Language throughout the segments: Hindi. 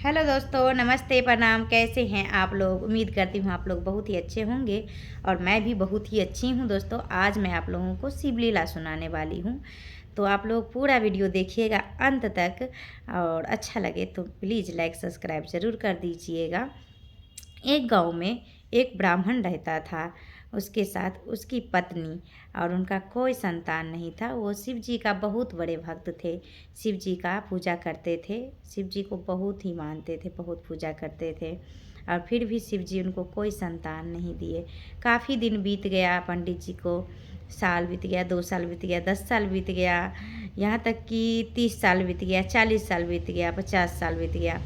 हेलो दोस्तों, नमस्ते, प्रणाम। कैसे हैं आप लोग? उम्मीद करती हूँ आप लोग बहुत ही अच्छे होंगे और मैं भी बहुत ही अच्छी हूँ। दोस्तों, आज मैं आप लोगों को शिव लीला सुनाने वाली हूँ, तो आप लोग पूरा वीडियो देखिएगा अंत तक और अच्छा लगे तो प्लीज़ लाइक सब्सक्राइब ज़रूर कर दीजिएगा। एक गांव में एक ब्राह्मण रहता था। उसके साथ उसकी पत्नी और उनका कोई संतान नहीं था। वो शिव जी का बहुत बड़े भक्त थे। शिव जी का पूजा करते थे, शिव जी को बहुत ही मानते थे, बहुत पूजा करते थे। और फिर भी शिव जी उनको कोई संतान नहीं दिए। काफ़ी दिन बीत गया, पंडित जी को साल बीत गया, 2 साल बीत गया, 10 साल बीत गया, यहाँ तक कि 30 साल बीत गया, 40 साल बीत गया, 50 साल बीत गया,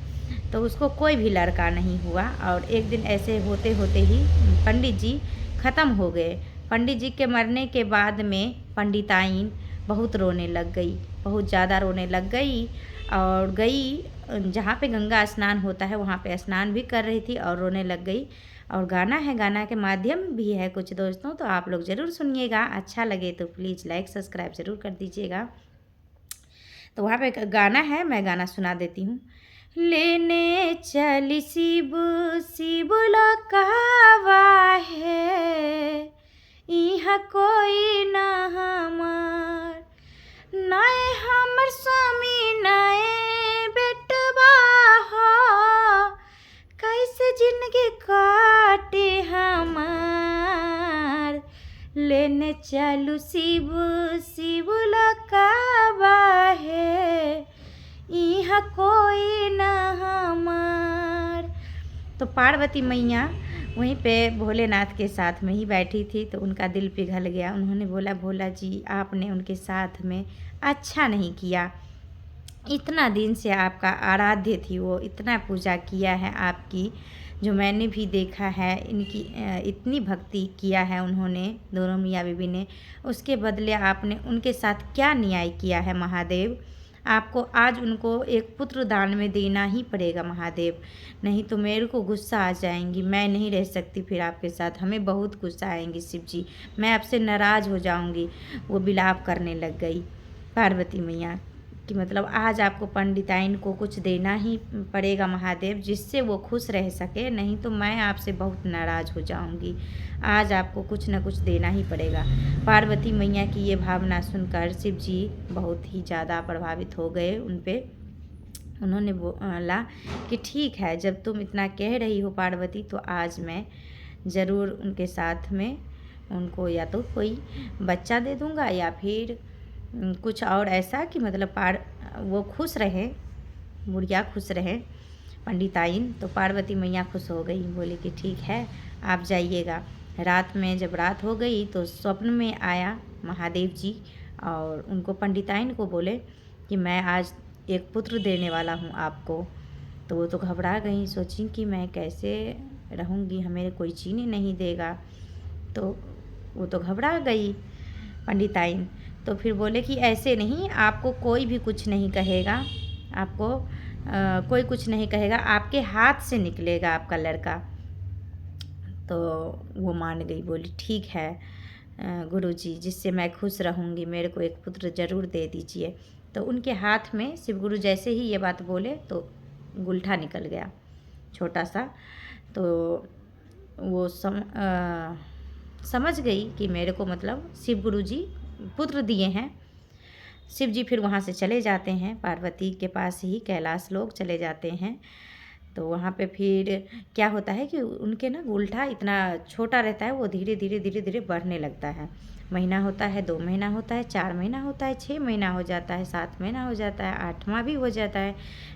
तो उसको कोई भी लड़का नहीं हुआ। और एक दिन ऐसे होते होते ही पंडित जी ख़त्म हो गए। पंडित जी के मरने के बाद में पंडिताइन बहुत रोने लग गई, बहुत ज़्यादा रोने लग गई और गई जहाँ पे गंगा स्नान होता है वहाँ पे स्नान भी कर रही थी और रोने लग गई। और गाना है, गाना के माध्यम भी है कुछ दोस्तों, तो आप लोग ज़रूर सुनिएगा। अच्छा लगे तो प्लीज़ लाइक सब्सक्राइब ज़रूर कर दीजिएगा। तो वहाँ पे गाना है, मैं गाना सुना देती हूँ। लेने चली शिव शिव लकावा है, यहाँ कोई न हमार, नए हमर स्वामी नए बेटवा हो, कैसे जिंदगी काटे हमार, लेने चलू शिव शिव लकावा है, यहाँ कोई न हमार। तो पार्वती मैया वहीं पे भोलेनाथ के साथ में ही बैठी थी, तो उनका दिल पिघल गया। उन्होंने बोला, भोला जी आपने उनके साथ में अच्छा नहीं किया। इतना दिन से आपका आराध्य थी वो, इतना पूजा किया है आपकी, जो मैंने भी देखा है। इनकी इतनी भक्ति किया है उन्होंने, दोनों मियाँ बीवी ने। उसके बदले आपने उनके साथ क्या न्याय किया है महादेव? आपको आज उनको एक पुत्र दान में देना ही पड़ेगा महादेव, नहीं तो मेरे को गुस्सा आ जाएंगी। मैं नहीं रह सकती फिर आपके साथ, हमें बहुत गुस्सा आएंगी शिव जी, मैं आपसे नाराज़ हो जाऊंगी। वो विलाप करने लग गई पार्वती मैया कि मतलब आज आपको पंडिताइन को कुछ देना ही पड़ेगा महादेव, जिससे वो खुश रह सके, नहीं तो मैं आपसे बहुत नाराज़ हो जाऊंगी। आज आपको कुछ न कुछ देना ही पड़ेगा। पार्वती मैया की ये भावना सुनकर शिव जी बहुत ही ज़्यादा प्रभावित हो गए उन पे। उन्होंने बोला कि ठीक है, जब तुम इतना कह रही हो पार्वती, तो आज मैं ज़रूर उनके साथ में उनको या तो कोई बच्चा दे दूँगा या फिर कुछ और ऐसा कि मतलब वो खुश रहे, बुढ़िया खुश रहे पंडिताइन। तो पार्वती मैया खुश हो गई, बोली कि ठीक है आप जाइएगा। रात में जब रात हो गई तो स्वप्न में आया महादेव जी और उनको पंडिताइन को बोले कि मैं आज एक पुत्र देने वाला हूँ आपको। तो वो तो घबरा गई, सोची कि मैं कैसे रहूँगी, हमें कोई चीनी नहीं देगा। तो वो तो घबरा गई पंडिताइन। तो फिर बोले कि ऐसे नहीं, आपको कोई भी कुछ नहीं कहेगा, आपको कोई कुछ नहीं कहेगा, आपके हाथ से निकलेगा आपका लड़का। तो वो मान गई, बोली ठीक है गुरुजी, जिससे मैं खुश रहूँगी, मेरे को एक पुत्र ज़रूर दे दीजिए। तो उनके हाथ में शिव गुरु जैसे ही ये बात बोले तो गुलठा निकल गया छोटा सा। तो वो समझ गई कि मेरे को मतलब शिव गुरु जी पुत्र दिए हैं। शिव जी फिर वहाँ से चले जाते हैं, पार्वती के पास ही कैलाश लोग चले जाते हैं। तो वहाँ पे फिर क्या होता है कि उनके ना उल्टा इतना छोटा रहता है, वो धीरे धीरे धीरे धीरे बढ़ने लगता है। महीना होता है, 2 महीना होता है, 4 महीना होता है, 6 महीना हो जाता है, 7 महीना हो जाता है, 8वां भी हो जाता है,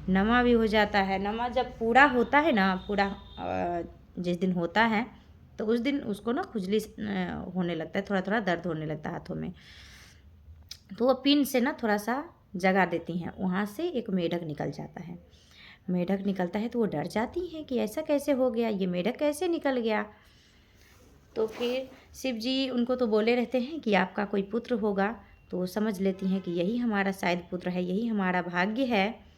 9वां भी हो जाता है। 9वां जब पूरा होता है ना, पूरा जिस दिन होता है तो उस दिन उसको ना खुजली होने लगता है, थोड़ा थोड़ा दर्द होने लगता है हाथों में। तो वो पिन से ना थोड़ा सा जगा देती हैं, वहाँ से एक मेढक निकल जाता है। मेढक निकलता है तो वो डर जाती हैं कि ऐसा कैसे हो गया, ये मेढक कैसे निकल गया। तो फिर शिव जी उनको तो बोले रहते हैं कि आपका कोई पुत्र होगा। तो वो समझ लेती हैं कि यही हमारा शायद पुत्र है, यही हमारा भाग्य है।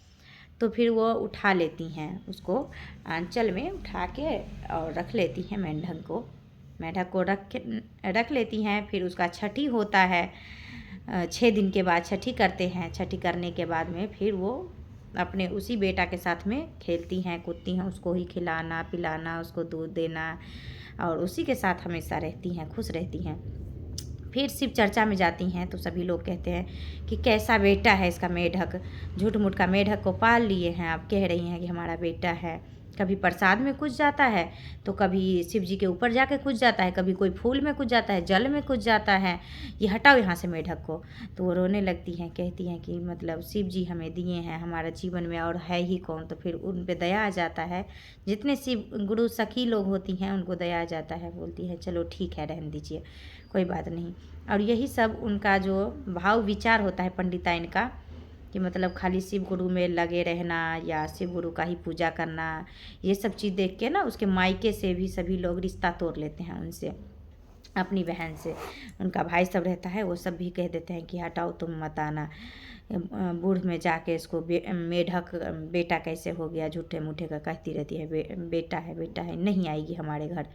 तो फिर वो उठा लेती हैं उसको, आंचल में उठा के और रख लेती हैं मेढक को रख लेती हैं। फिर उसका छठी होता है, 6 दिन के बाद छठी करते हैं। छठी करने के बाद में फिर वो अपने उसी बेटा के साथ में खेलती हैं कूदती हैं, उसको ही खिलाना पिलाना, उसको दूध देना, और उसी के साथ हमेशा रहती हैं, खुश रहती हैं। फिर शिव चर्चा में जाती हैं तो सभी लोग कहते हैं कि कैसा बेटा है इसका, मेढक झूठ मूठ का मेढक को पाल लिए हैं, आप कह रही हैं कि हमारा बेटा है। कभी प्रसाद में कूद जाता है, तो कभी शिव जी के ऊपर जाके कूद जाता है, कभी कोई फूल में कूद जाता है, जल में कूद जाता है, ये हटाओ यहाँ से मेढक को। तो वो रोने लगती हैं, कहती हैं कि मतलब शिव जी हमें दिए हैं हमारा जीवन में और है ही कौन। तो फिर उन पे दया आ जाता है, जितने शिव गुरु सखी लोग होती हैं उनको दया आ जाता है, बोलती है चलो ठीक है रहने दीजिए, कोई बात नहीं। और यही सब उनका जो भाव विचार होता है पंडिताइन का, कि मतलब खाली शिव गुरु में लगे रहना या शिव गुरु का ही पूजा करना, ये सब चीज़ देख के ना उसके मायके से भी सभी लोग रिश्ता तोड़ लेते हैं उनसे, अपनी बहन से। उनका भाई सब रहता है वो सब भी कह देते हैं कि हटाओ तुम मत आना, बूढ़ में जाके इसको मेढक बेटा कैसे हो गया, झूठे मूठे का कहती रहती है, बेटा है बेटा है, नहीं आएगी हमारे घर।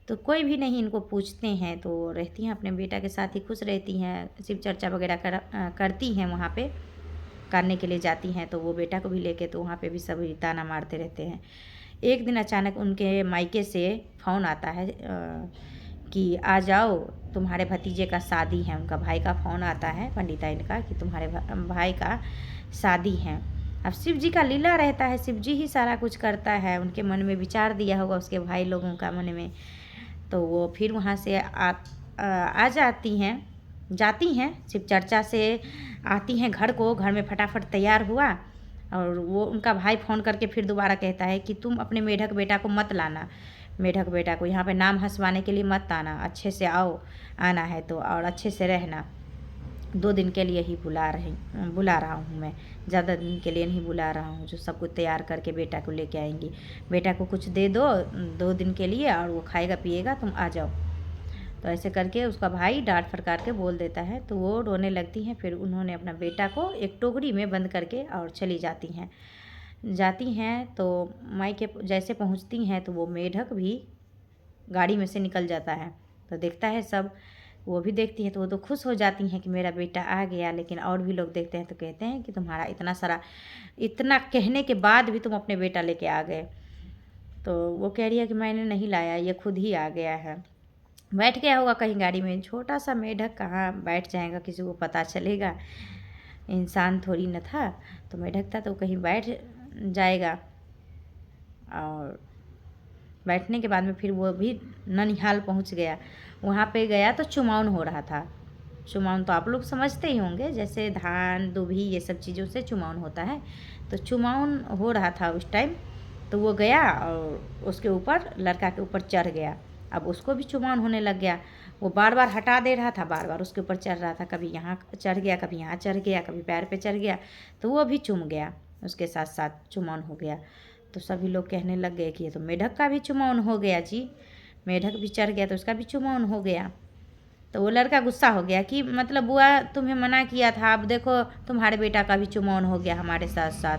तो कोई भी नहीं इनको पूछते हैं, तो रहती हैं अपने बेटा के साथ ही खुश रहती हैं। शिव चर्चा वगैरह करती हैं, वहाँ पे करने के लिए जाती हैं, तो वो बेटा को भी लेके तो वहाँ पे भी सभी ताना मारते रहते हैं। एक दिन अचानक उनके मायके से फ़ोन आता है कि आ जाओ तुम्हारे भतीजे का शादी है। उनका भाई का फ़ोन आता है पंडिताइन का कि तुम्हारे भाई का शादी है। अब शिव जी का लीला रहता है, शिव जी ही सारा कुछ करता है, उनके मन में विचार दिया होगा उसके भाई लोगों का मन में। तो वो फिर वहाँ से आ जाती हैं शिव चर्चा से आती हैं घर को, घर में फटाफट तैयार हुआ, और वो उनका भाई फ़ोन करके फिर दोबारा कहता है कि तुम अपने मेढक बेटा को मत लाना, मेढक बेटा को यहाँ पे नाम हंसवाने के लिए मत आना, अच्छे से आओ, आना है तो और अच्छे से रहना, 2 दिन के लिए ही बुला रहा हूँ मैं, ज़्यादा दिन के लिए नहीं बुला रहा हूँ, जो सब कुछ तैयार करके बेटा को लेके आएंगी, बेटा को कुछ दे दो 2 दिन के लिए और वो खाएगा पिएगा, तुम आ जाओ। तो ऐसे करके उसका भाई डांट फटकार के बोल देता है, तो वो रोने लगती हैं। फिर उन्होंने अपना बेटा को एक टोकरी में बंद करके और चली जाती हैं। तो मायके जैसे पहुंचती हैं तो वो मेढक भी गाड़ी में से निकल जाता है, तो देखता है सब, वो भी देखती हैं, तो वो तो खुश हो जाती हैं कि मेरा बेटा आ गया। लेकिन और भी लोग देखते हैं तो कहते हैं कि तुम्हारा इतना कहने के बाद भी तुम अपने बेटा लेके आ गए। तो वो कह रही है कि मैंने नहीं लाया, ये खुद ही आ गया है, बैठ गया होगा कहीं गाड़ी में। छोटा सा मेढक कहाँ बैठ जाएगा, किसी को पता चलेगा, इंसान थोड़ी न था, तो मेढक था तो कहीं बैठ जाएगा। और बैठने के बाद में फिर वो भी ननिहाल पहुंच गया। वहाँ पे गया तो चुमाउन हो रहा था। चुमाउन तो आप लोग समझते ही होंगे, जैसे धान दुभी ये सब चीज़ों से चुमाउन होता है, तो चुमाउन हो रहा था उस टाइम। तो वो गया और उसके ऊपर, लड़का के ऊपर चढ़ गया। अब उसको भी चुमाउन होने लग गया, वो बार बार हटा दे रहा था, बार बार उसके ऊपर चढ़ रहा था, कभी यहाँ चढ़ गया, कभी यहाँ चढ़ गया, कभी पैर पे चढ़ गया, तो वो भी चुम गया, उसके साथ साथ चुमाउन हो गया। तो सभी लोग कहने लग गए कि ये तो मेढक का भी चुमाउन हो गया जी, मेढक भी चढ़ गया तो उसका भी चुमाउन हो गया। तो वो लड़का गुस्सा हो गया कि मतलब बुआ तुम्हें मना किया था, अब देखो तुम्हारे बेटा का भी चुमाउन हो गया हमारे साथ साथ,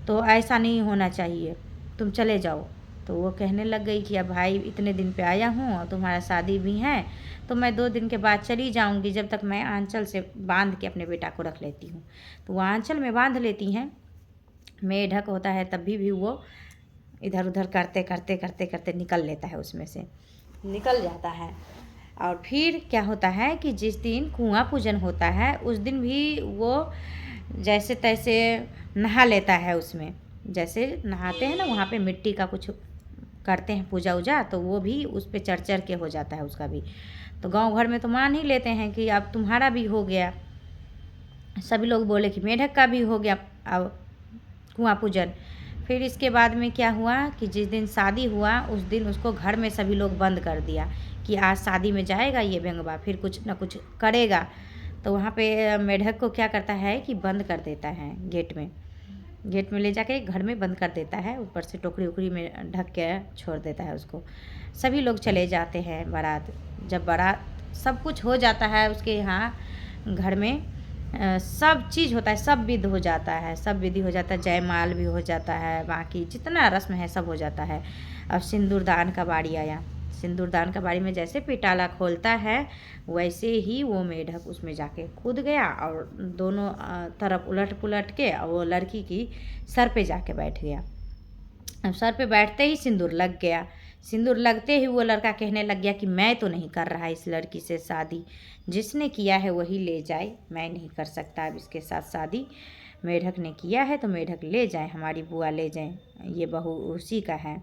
तो ऐसा नहीं होना चाहिए, तुम चले जाओ। तो वो कहने लग गई कि अब भाई इतने दिन पे आया हूँ और तुम्हारा शादी भी है, तो मैं 2 दिन के बाद चली जाऊँगी, जब तक मैं आंचल से बांध के अपने बेटा को रख लेती हूँ। तो वो आंचल में बांध लेती हैं, मेढक होता है तब भी वो इधर उधर करते करते करते करते निकल लेता है, उसमें से निकल जाता है। और फिर क्या होता है कि जिस दिन कुआं पूजन होता है उस दिन भी वो जैसे तैसे नहा लेता है उसमें, जैसे नहाते हैं ना वहाँ पे मिट्टी का कुछ करते हैं पूजा उजा, तो वो भी उस पे चढ़ के हो जाता है उसका भी। तो गांव घर में तो मान ही लेते हैं कि अब तुम्हारा भी हो गया, सभी लोग बोले कि मेढक का भी हो गया अब कुआं पूजन। फिर इसके बाद में क्या हुआ कि जिस दिन शादी हुआ उस दिन उसको घर में सभी लोग बंद कर दिया कि आज शादी में जाएगा ये बेंगवा, फिर कुछ ना कुछ करेगा। तो वहाँ पे मेढक को क्या करता है कि बंद कर देता है गेट में ले जाके घर में बंद कर देता है, ऊपर से टोकरी उकरी में ढक के छोड़ देता है उसको। सभी लोग चले जाते हैं बारात, जब बारात सब कुछ हो जाता है उसके यहाँ घर में, सब चीज़ होता है, सब विधि हो जाता है, सब विधि हो जाता है, जयमाल भी हो जाता है, बाकी जितना रस्म है सब हो जाता है। अब सिंदूर दान का बारी आया, सिंदूरदान का बारी में जैसे पिटाला खोलता है वैसे ही वो मेढक उसमें जाके कूद गया और दोनों तरफ उलट पुलट के वो लड़की की सर पे जाके बैठ गया। अब सर पे बैठते ही सिंदूर लग गया। सिंदूर लगते ही वो लड़का कहने लग गया कि मैं तो नहीं कर रहा इस लड़की से शादी, जिसने किया है वही ले जाए, मैं नहीं कर सकता अब इसके साथ शादी। मेढक ने किया है तो मेढक ले जाए, हमारी बुआ ले जाए, ये बहू उसी का है।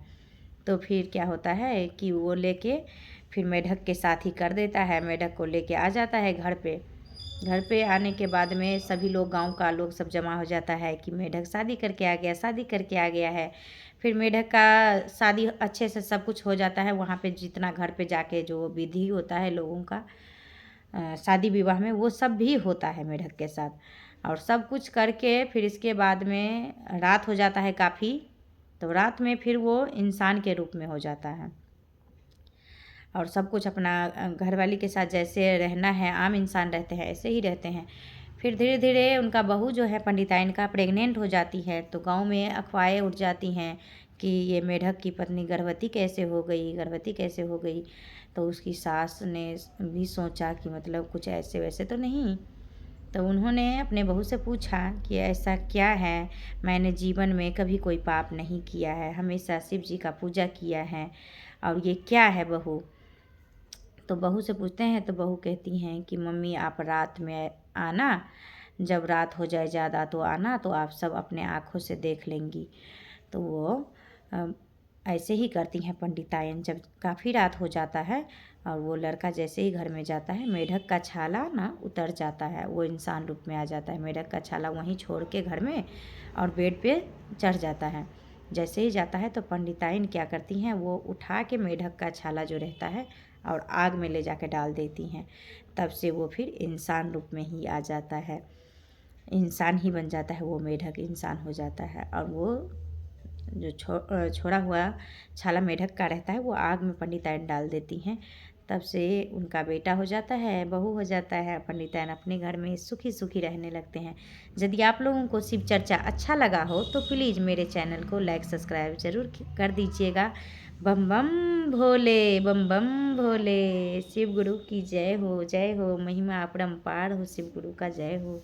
तो फिर क्या होता है कि वो लेके फिर मेढक के साथ ही कर देता है, मेढक को लेके आ जाता है घर पे। घर पे आने के बाद में सभी लोग, गांव का लोग सब जमा हो जाता है कि मेढक शादी करके आ गया, शादी करके आ गया है। फिर मेढक का शादी अच्छे से सब कुछ हो जाता है। वहाँ पे जितना घर पे जाके जो विधि होता है लोगों का शादी विवाह में, वो सब भी होता है मेढक के साथ। और सब कुछ करके फिर इसके बाद में रात हो जाता है काफ़ी। तो रात में फिर वो इंसान के रूप में हो जाता है और सब कुछ अपना घरवाली के साथ जैसे रहना है, आम इंसान रहते हैं ऐसे ही रहते हैं। फिर धीरे धीरे उनका बहू जो है पंडिताइन का प्रेग्नेंट हो जाती है। तो गांव में अफवाहें उठ जाती हैं कि ये मेढक की पत्नी गर्भवती कैसे हो गई, गर्भवती कैसे हो गई। तो उसकी सास ने भी सोचा कि मतलब कुछ ऐसे वैसे तो नहीं। तो उन्होंने अपने बहू से पूछा कि ऐसा क्या है, मैंने जीवन में कभी कोई पाप नहीं किया है, हमेशा शिव जी का पूजा किया है, और ये क्या है बहू। तो बहू से पूछते हैं तो बहू कहती हैं कि मम्मी आप रात में आना, जब रात हो जाए ज़्यादा तो आना, तो आप सब अपने आँखों से देख लेंगी। तो वो अ, ऐसे ही करती हैं पंडितायन। जब काफ़ी रात हो जाता है और वो लड़का जैसे ही घर में जाता है, मेढक का छाला ना उतर जाता है, वो इंसान रूप में आ जाता है। मेढक का छाला वहीं छोड़ के घर में और बेड पे चढ़ जाता है। जैसे ही जाता है तो पंडिताइन क्या करती हैं, वो उठा के मेढक का छाला जो रहता है और आग में ले जाके डाल देती हैं। तब से वो फिर इंसान रूप में ही आ जाता है, इंसान ही बन जाता है, वो मेढक इंसान हो जाता है। और वो जो छोड़ा हुआ छाला मेढक का रहता है वो आग में पंडिताइन डाल देती हैं। तब से उनका बेटा हो जाता है, बहू हो जाता है। पंडिताइन अपने घर में सुखी सुखी रहने लगते हैं। यदि आप लोगों को शिव चर्चा अच्छा लगा हो तो प्लीज़ मेरे चैनल को लाइक सब्सक्राइब ज़रूर कर दीजिएगा। बम बम भोले, बम बम भोले। शिव गुरु की जय हो, जय हो। महिमा अपरंपार हो, शिव गुरु का जय हो।